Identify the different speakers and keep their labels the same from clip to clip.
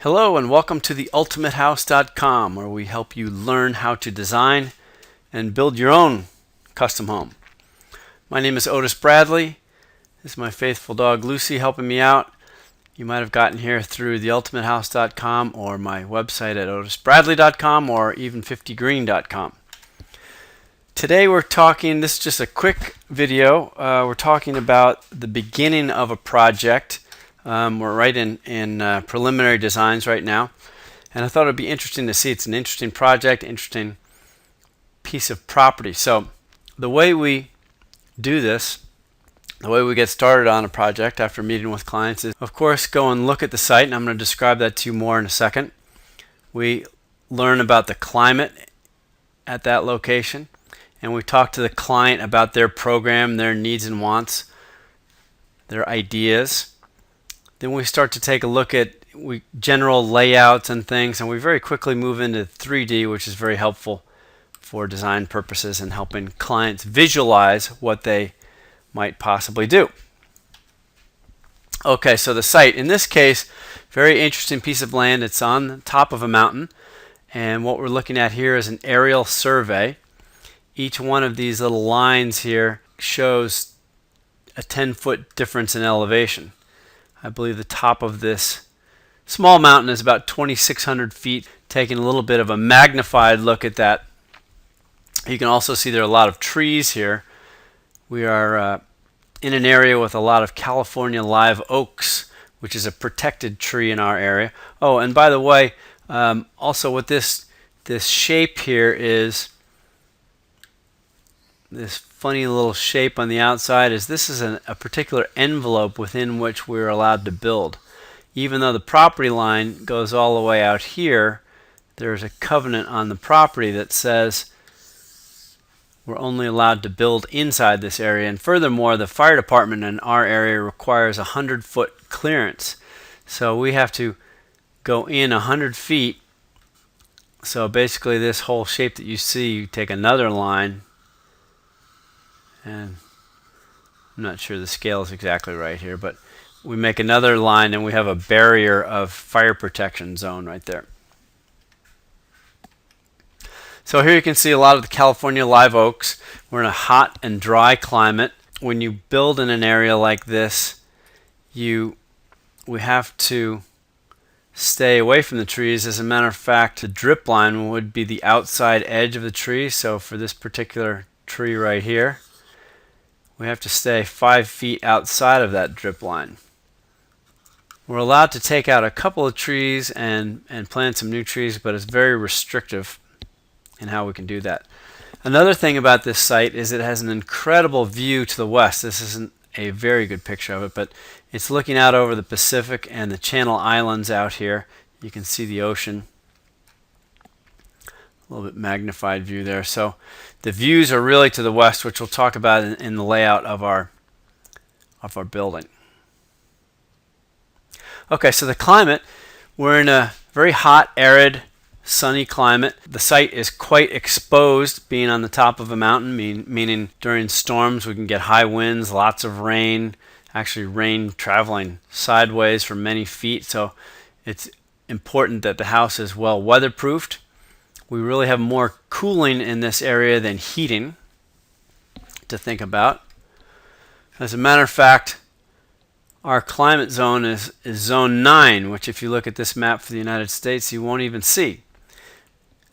Speaker 1: Hello and welcome to theultimatehouse.com, where we help you learn how to design and build your own custom home. My name is Otis Bradley. This is my faithful dog Lucy helping me out. You might have gotten here through theultimatehouse.com or my website at otisbradley.com or even 50green.com. Today we're talking, this is just a quick video, we're talking about the beginning of a project. We're right in preliminary designs right now, and I thought it would be interesting to see. It's an interesting project, interesting piece of property. So the way we do this, the way we get started on a project after meeting with clients is, of course, go and look at the site, and I'm going to describe that to you more in a second. We learn about the climate at that location, and we talk to the client about their program, their needs and wants, their ideas. Then we start to take a look at general layouts and things, and we very quickly move into 3D, which is very helpful for design purposes and helping clients visualize what they might possibly do. Okay, so the site, in this case, very interesting piece of land. It's on the top of a mountain, and what we're looking at here is an aerial survey. Each one of these little lines here shows a 10-foot difference in elevation. I believe the top of this small mountain is about 2,600 feet. Taking a little bit of a magnified look at that, you can also see there are a lot of trees here. We are in an area with a lot of California live oaks, which is a protected tree in our area. Oh, and by the way, also what this shape here is, this funny little shape on the outside, is this is a particular envelope within which we're allowed to build. Even though the property line goes all the way out here, there's a covenant on the property that says we're only allowed to build inside this area. And furthermore, the fire department in our area requires a 100-foot clearance. So we have to go in 100 feet. So basically this whole shape that you see, you take another line, and I'm not sure the scale is exactly right here, but we make another line and we have a barrier of fire protection zone right there. So here you can see a lot of the California live oaks. We're in a hot and dry climate. When you build in an area like this, we have to stay away from the trees. As a matter of fact, the drip line would be the outside edge of the tree. So for this particular tree right here, we have to stay 5 feet outside of that drip line. We're allowed to take out a couple of trees and plant some new trees, but it's very restrictive in how we can do that. Another thing about this site is it has an incredible view to the west. This isn't a very good picture of it, but it's looking out over the Pacific and the Channel Islands out here. You can see the ocean. A little bit magnified view there. So the views are really to the west, which we'll talk about in the layout of our building. Okay, so the climate, we're in a very hot, arid, sunny climate. The site is quite exposed, being on the top of a mountain, meaning during storms we can get high winds, lots of rain, actually rain traveling sideways for many feet. So it's important that the house is well weatherproofed. We really have more cooling in this area than heating to think about. As a matter of fact, our climate zone is zone 9, which if you look at this map for the United States, you won't even see.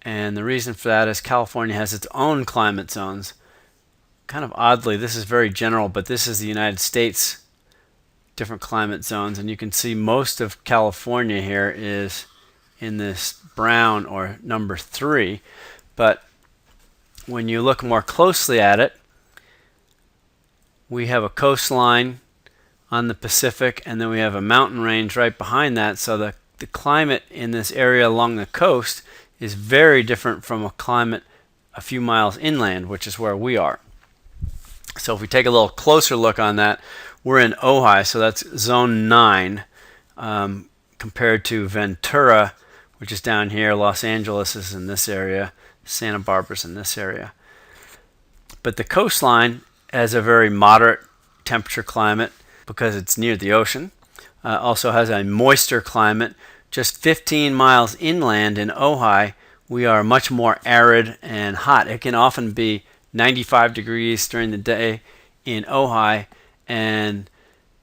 Speaker 1: And the reason for that is California has its own climate zones. Kind of oddly, this is very general, but this is the United States different climate zones, and you can see most of California here is in this brown or number 3, but when you look more closely at it, we have a coastline on the Pacific, and then we have a mountain range right behind that. So the climate in this area along the coast is very different from a climate a few miles inland, which is where we are. So if we take a little closer look on that, we're in Ojai, so that's zone 9, compared to Ventura, which is down here. Los Angeles is in this area. Santa Barbara's in this area. But the coastline has a very moderate temperature climate because it's near the ocean. Also has a moister climate just 15 miles inland in Ojai, we are much more arid and hot. It can often be 95 degrees during the day in Ojai and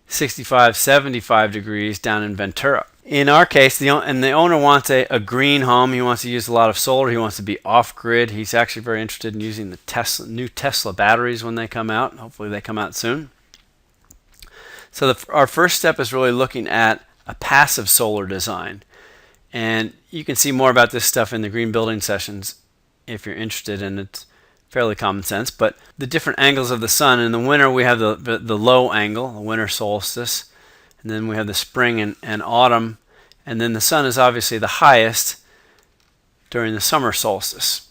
Speaker 1: 65, 75 degrees down in Ventura. In our case, the owner wants a green home. He wants to use a lot of solar. He wants to be off-grid. He's actually very interested in using the new Tesla batteries when they come out. Hopefully they come out soon. So our first step is really looking at a passive solar design. And you can see more about this stuff in the green building sessions if you're interested, and it's fairly common sense. But the different angles of the sun, in the winter we have the low angle, the winter solstice, and then we have the spring and autumn, and then the sun is obviously the highest during the summer solstice.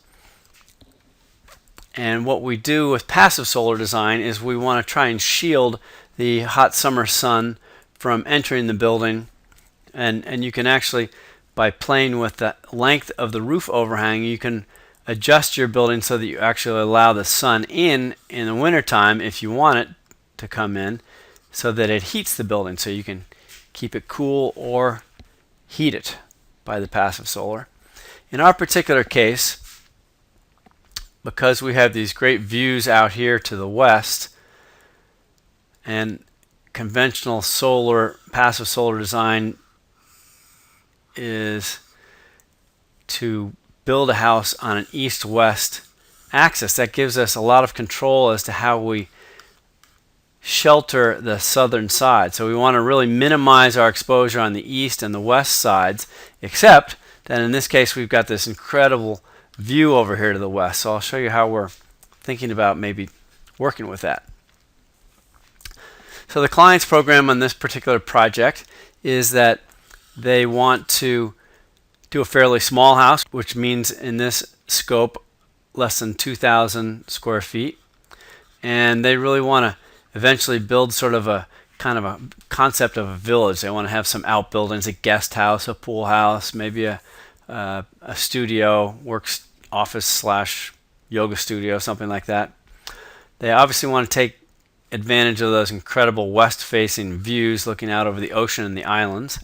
Speaker 1: And what we do with passive solar design is we want to try and shield the hot summer sun from entering the building, and you can actually, by playing with the length of the roof overhang, you can adjust your building so that you actually allow the sun in the wintertime if you want it to come in, so that it heats the building, so you can keep it cool or heat it by the passive solar. In our particular case, because we have these great views out here to the west, and conventional passive solar design is to build a house on an east-west axis. That gives us a lot of control as to how we shelter the southern side. So we want to really minimize our exposure on the east and the west sides, except that in this case we've got this incredible view over here to the west. So I'll show you how we're thinking about maybe working with that. So the client's program on this particular project is that they want to do a fairly small house, which means in this scope less than 2,000 square feet. And they really want to eventually build sort of a kind of a concept of a village. They want to have some outbuildings, a guest house, a pool house, maybe a studio, office / yoga studio, something like that. They obviously want to take advantage of those incredible west-facing views looking out over the ocean and the islands.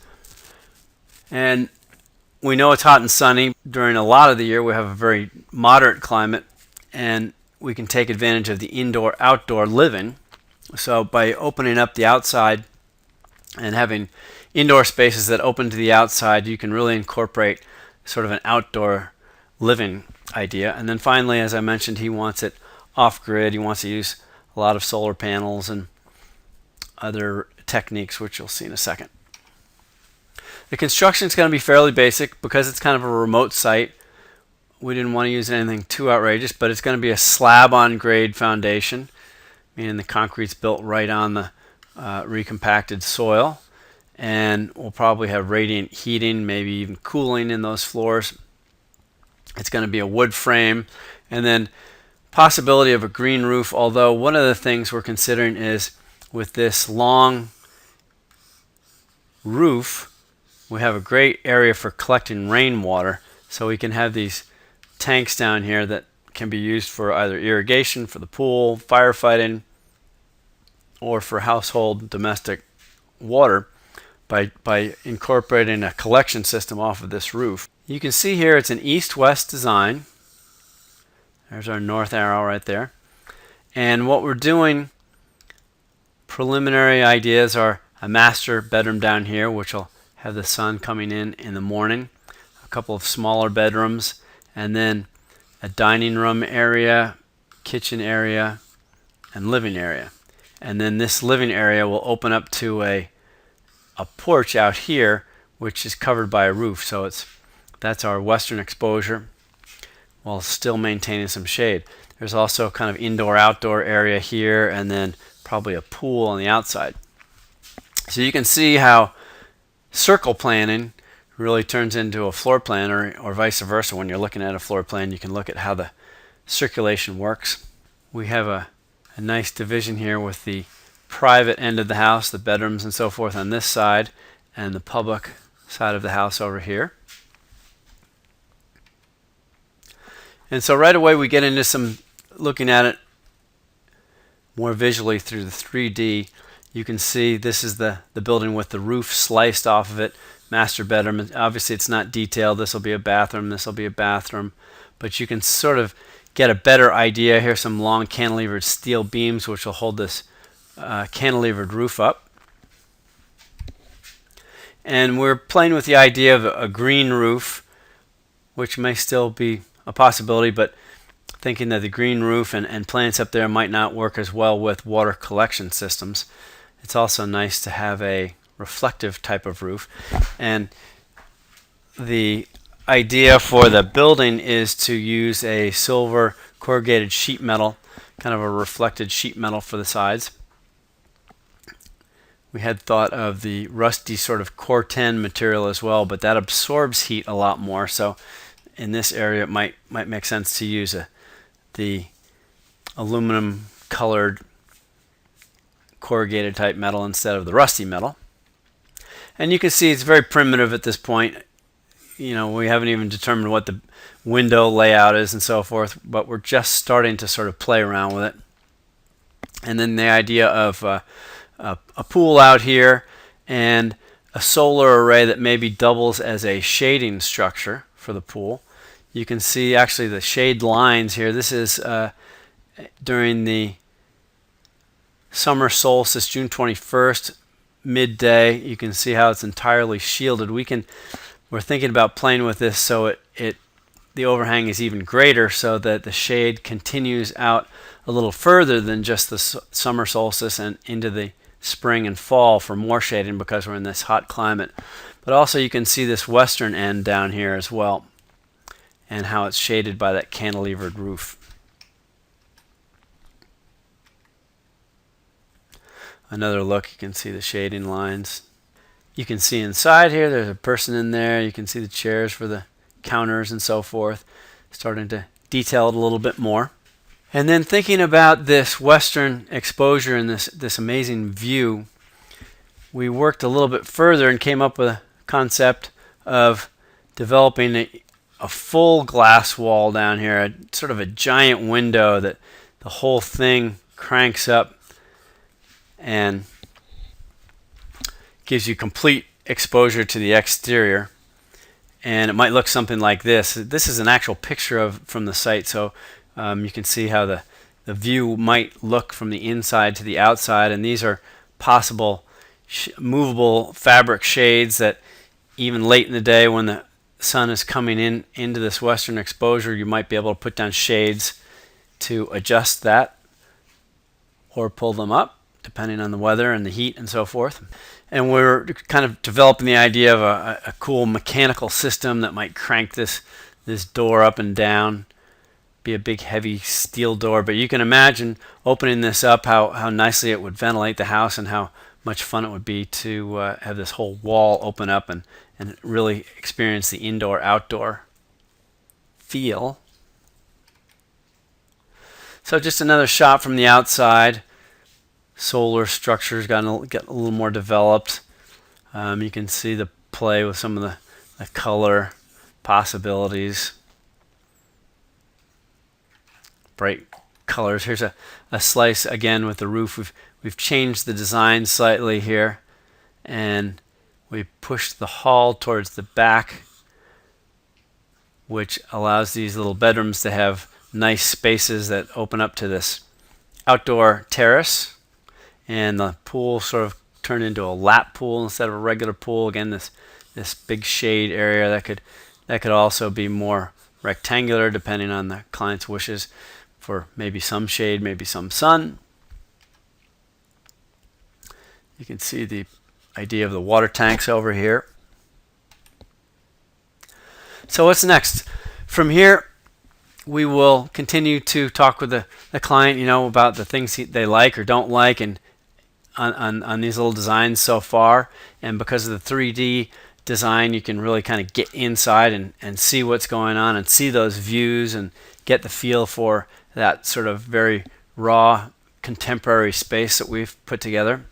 Speaker 1: And we know it's hot and sunny. During a lot of the year we have a very moderate climate, and we can take advantage of the indoor-outdoor living. So by opening up the outside and having indoor spaces that open to the outside, you can really incorporate sort of an outdoor living idea. And then finally, as I mentioned, he wants it off-grid. He wants to use a lot of solar panels and other techniques, which you'll see in a second. The construction is going to be fairly basic because it's kind of a remote site. We didn't want to use anything too outrageous, but it's going to be a slab-on-grade foundation, meaning the concrete's built right on the recompacted soil, and we'll probably have radiant heating, maybe even cooling in those floors. It's going to be a wood frame, and then possibility of a green roof, although one of the things we're considering is with this long roof, we have a great area for collecting rainwater, so we can have these tanks down here that can be used for either irrigation, for the pool, firefighting, or for household domestic water by incorporating a collection system off of this roof. You can see here it's an east-west design. There's our north arrow right there. And what we're doing, preliminary ideas are a master bedroom down here, which will have the sun coming in the morning, a couple of smaller bedrooms, and then a dining room area, kitchen area, and living area. And then this living area will open up to a porch out here, which is covered by a roof. So that's our western exposure while still maintaining some shade. There's also kind of indoor-outdoor area here, and then probably a pool on the outside. So you can see how circle planning really turns into a floor plan, or vice versa. When you're looking at a floor plan, you can look at how the circulation works. We have a nice division here with the private end of the house, the bedrooms and so forth on this side, and the public side of the house over here. And so right away we get into some looking at it more visually through the 3D. You can see this is the building with the roof sliced off of it, master bedroom. Obviously it's not detailed. This will be a bathroom, this will be a bathroom, but you can sort of get a better idea. Here's some long cantilevered steel beams which will hold this cantilevered roof up. And we're playing with the idea of a green roof, which may still be a possibility, but thinking that the green roof and plants up there might not work as well with water collection systems. It's also nice to have a reflective type of roof. And the idea for the building is to use a silver corrugated sheet metal, kind of a reflected sheet metal for the sides. We had thought of the rusty sort of Corten material as well, but that absorbs heat a lot more. So in this area, it might make sense to use the aluminum colored corrugated type metal instead of the rusty metal. And you can see it's very primitive at this point. You know, we haven't even determined what the window layout is and so forth, but we're just starting to sort of play around with it. And then the idea of a pool out here and a solar array that maybe doubles as a shading structure for the pool. You can see actually the shade lines here. This is during the summer solstice, June 21st, midday. You can see how it's entirely shielded. We're thinking about playing with this so the overhang is even greater, so that the shade continues out a little further than just the summer solstice and into the spring and fall for more shading, because we're in this hot climate. But also you can see this western end down here as well, and how it's shaded by that cantilevered roof. Another look, you can see the shading lines. You can see inside here, there's a person in there. You can see the chairs for the counters and so forth. Starting to detail it a little bit more. And then thinking about this western exposure and this amazing view, we worked a little bit further and came up with a concept of developing a full glass wall down here, sort of a giant window that the whole thing cranks up and gives you complete exposure to the exterior. And it might look something like this. This is an actual picture from the site, so you can see how the view might look from the inside to the outside. And these are possible movable fabric shades that even late in the day when the sun is coming into this western exposure, you might be able to put down shades to adjust that or pull them up depending on the weather and the heat and so forth. And we're kind of developing the idea of a cool mechanical system that might crank this door up and down, be a big heavy steel door. But you can imagine opening this up, how nicely it would ventilate the house, and how much fun it would be to have this whole wall open up and really experience the indoor-outdoor feel. So just another shot from the outside. Solar structures get a little more developed. You can see the play with some of the color possibilities. Bright colors. Here's a slice again with the roof. We've changed the design slightly here, and we pushed the hall towards the back, which allows these little bedrooms to have nice spaces that open up to this outdoor terrace. And the pool sort of turned into a lap pool instead of a regular pool. Again, this big shade area that could also be more rectangular depending on the client's wishes for maybe some shade, maybe some sun. You can see the idea of the water tanks over here. So what's next? From here, we will continue to talk with the client, about the things they like or don't like, and on these little designs so far. And because of the 3D design, you can really kind of get inside and see what's going on and see those views and get the feel for that sort of very raw contemporary space that we've put together.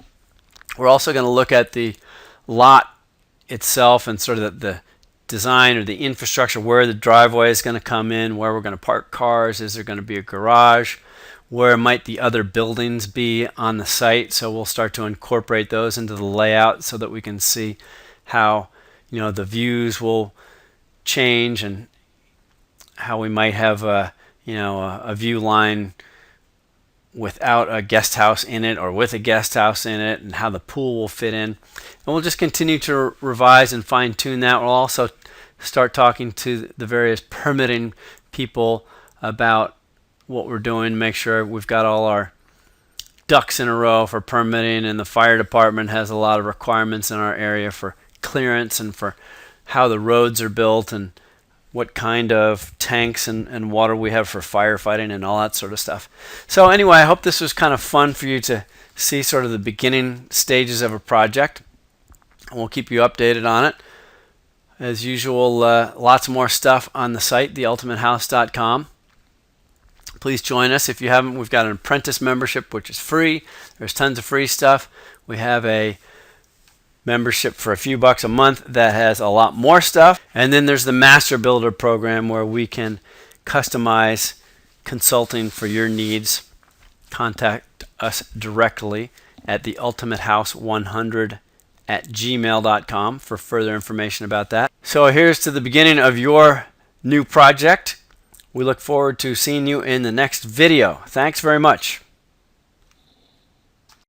Speaker 1: We're also going to look at the lot itself and sort of the design or the infrastructure, where the driveway is going to come in, where we're going to park cars, is there going to be a garage, where might the other buildings be on the site. So we'll start to incorporate those into the layout so that we can see how the views will change, and how we might have a view line without a guest house in it or with a guest house in it, and how the pool will fit in. And we'll just continue to revise and fine-tune that. We'll also start talking to the various permitting people about what we're doing, make sure we've got all our ducks in a row for permitting, and the fire department has a lot of requirements in our area for clearance and for how the roads are built and what kind of tanks and water we have for firefighting and all that sort of stuff. So anyway, I hope this was kind of fun for you to see sort of the beginning stages of a project. We'll keep you updated on it. As usual, lots more stuff on the site, theultimatehouse.com. Please join us if you haven't. We've got an apprentice membership, which is free. There's tons of free stuff. We have a membership for a few bucks a month that has a lot more stuff. And then there's the Master Builder program, where we can customize consulting for your needs. Contact us directly at theultimatehouse100@gmail.com for further information about that. So here's to the beginning of your new project. We look forward to seeing you in the next video. Thanks very much.